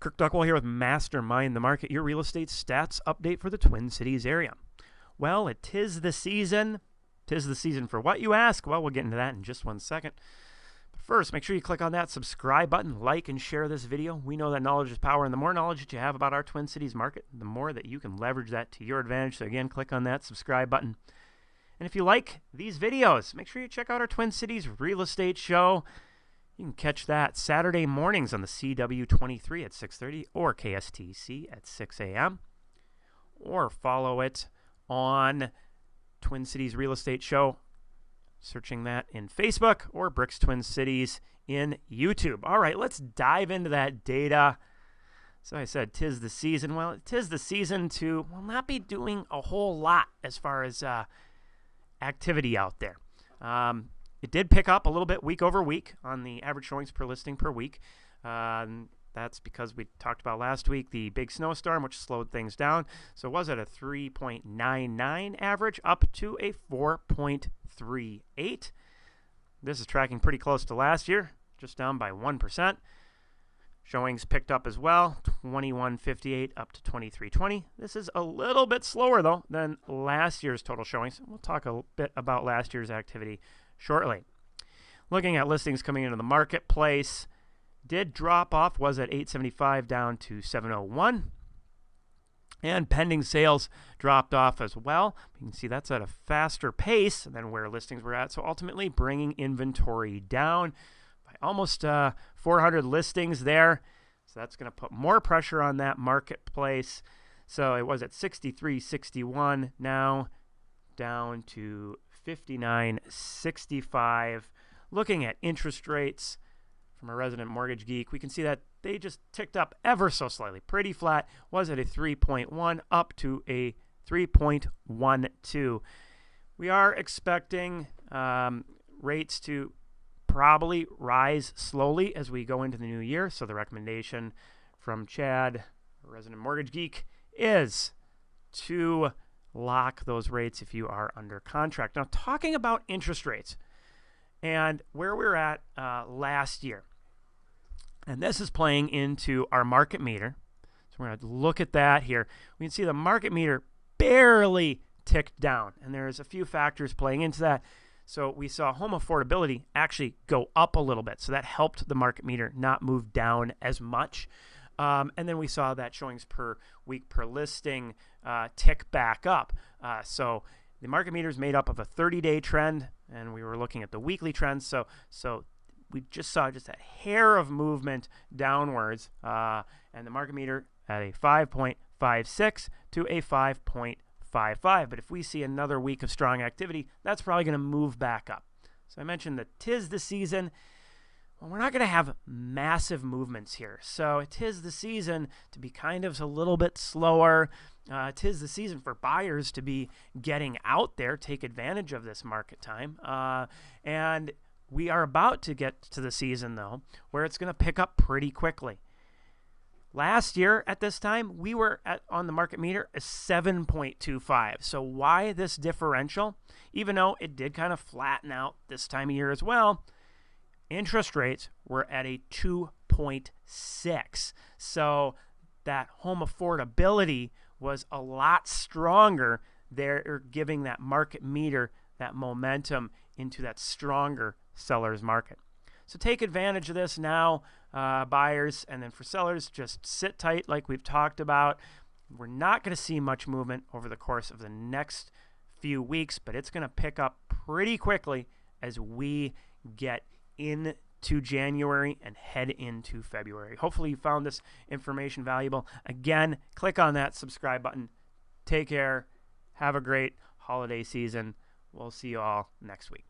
Kirk Duckwell here with Mastermind the Market, your real estate stats update for the Twin Cities area. Well, it is the season. 'Tis the season for what, you ask? Well, we'll get into that in just 1 second. But first, make sure you click on that subscribe button, like and share this video. We know that knowledge is power, and the more knowledge that you have about our Twin Cities market, the more that you can leverage that to your advantage. So again, click on that subscribe button. And if you like these videos, make sure you check out our Twin Cities real estate show. You can catch that Saturday mornings on the CW23 at 6:30 or KSTC at 6 a.m. Or follow it on Twin Cities Real Estate Show, searching that in Facebook, or Bricks Twin Cities in YouTube. All right, let's dive into that data. So I said, 'tis the season. Well, 'tis the season to not be doing a whole lot as far as activity out there. It did pick up a little bit week over week on the average showings per listing per week. That's because we talked about last week the big snowstorm, which slowed things down. So it was at a 3.99 average up to a 4.38. This is tracking pretty close to last year, just down by 1%. Showings picked up as well, 2158 up to 2320. This is a little bit slower, though, than last year's total showings. We'll talk a bit about last year's activity shortly. Looking at listings coming into the marketplace, did drop off, was at 875 down to 701. And pending sales dropped off as well. You can see that's at a faster pace than where listings were at. So ultimately bringing inventory down by almost 400 listings there. So that's going to put more pressure on that marketplace. So it was at 63.61, now down to 59.65. Looking at interest rates from a resident mortgage geek, we can see that they just ticked up ever so slightly. Pretty flat, was at a 3.1 up to a 3.12. We are expecting rates to probably rise slowly as we go into the new year. So the recommendation from Chad, a resident mortgage geek, is to lock those rates if you are under contract. Now, talking about interest rates and where we were at last year, and this is playing into our market meter. So we're going to look at that here. We can see the market meter barely ticked down, and there's a few factors playing into that. So we saw home affordability actually go up a little bit, so that helped the market meter not move down as much. And then we saw that showings per week per listing tick back up. So the market meter is made up of a 30-day trend, and we were looking at the weekly trends. So we just saw just a hair of movement downwards, and the market meter at a 5.56 to a 5.55. But if we see another week of strong activity, that's probably going to move back up. So I mentioned that 'tis the season. Well, we're not going to have massive movements here. So it is the season to be kind of a little bit slower. It is the season for buyers to be getting out there, take advantage of this market time. And we are about to get to the season, though, where it's going to pick up pretty quickly. Last year at this time, we were on the market meter a 7.25. So why this differential? Even though it did kind of flatten out this time of year as well, interest rates were at a 2.6. So that home affordability was a lot stronger. They're giving that market meter that momentum into that stronger seller's market. So take advantage of this now, buyers, and then for sellers, just sit tight like we've talked about. We're not going to see much movement over the course of the next few weeks, but it's going to pick up pretty quickly as we get into January and head into February. Hopefully you found this information valuable. Again, click on that subscribe button. Take care. Have a great holiday season. We'll see you all next week.